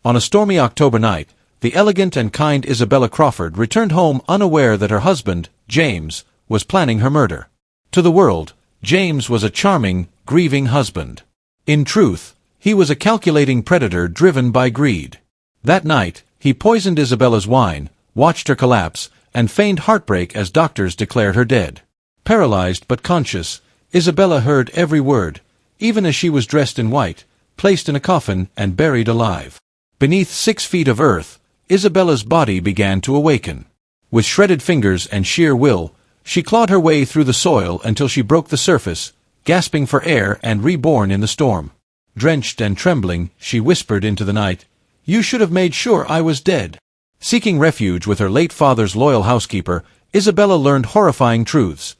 On a stormy October night, the elegant and kind Isabella Crawford returned home unaware that her husband, James, was planning her murder. To the world, James was a charming, grieving husband. In truth, he was a calculating predator driven by greed. That night, he poisoned Isabella's wine, watched her collapse, and feigned heartbreak as doctors declared her dead. Paralyzed but conscious, Isabella heard every word, even as she was dressed in white, placed in a coffin and buried alive. Beneath 6 feet of earth, Isabella's body began to awaken. With shredded fingers and sheer will, she clawed her way through the soil until she broke the surface, gasping for air and reborn in the storm. Drenched and trembling, she whispered into the night, "You should have made sure I was dead." Seeking refuge with her late father's loyal housekeeper, Isabella learned horrifying truths.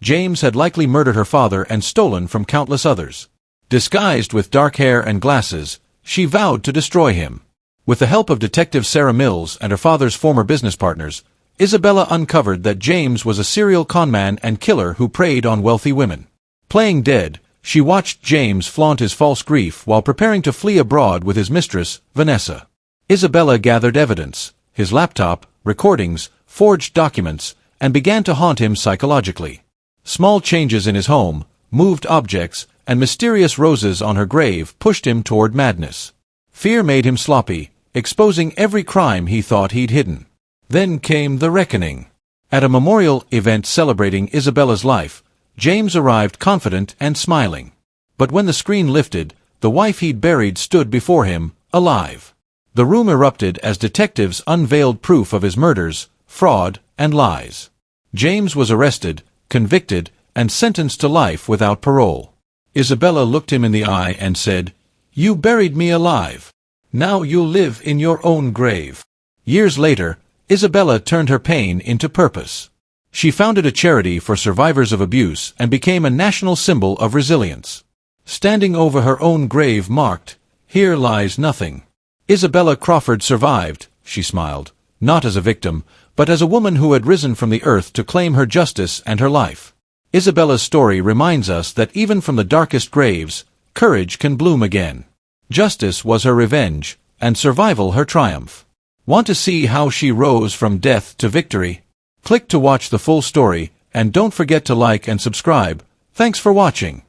James had likely murdered her father and stolen from countless others. Disguised with dark hair and glasses, she vowed to destroy him. With the help of Detective Sarah Mills and her father's former business partners, Isabella uncovered that James was a serial conman and killer who preyed on wealthy women. Playing dead, she watched James flaunt his false grief while preparing to flee abroad with his mistress, Vanessa. Isabella gathered evidence, his laptop, recordings, forged documents, and began to haunt him psychologically. Small changes in his home, moved objects, and mysterious roses on her grave pushed him toward madness. Fear made him sloppy, exposing every crime he thought he'd hidden. Then came the reckoning. At a memorial event celebrating Isabella's life, James arrived confident and smiling. But when the screen lifted, the wife he'd buried stood before him, alive. The room erupted as detectives unveiled proof of his murders, fraud, and lies. James was arrested, convicted, and sentenced to life without parole. Isabella looked him in the eye and said, "You buried me alive. Now you'll live in your own grave." Years later, Isabella turned her pain into purpose. She founded a charity for survivors of abuse and became a national symbol of resilience. Standing over her own grave marked, "Here lies nothing." Isabella Crawford survived, she smiled, not as a victim, but as a woman who had risen from the earth to claim her justice and her life. Isabella's story reminds us that even from the darkest graves, courage can bloom again. Justice was her revenge, and survival her triumph. Want to see how she rose from death to victory? Click to watch the full story, and don't forget to like and subscribe. Thanks for watching.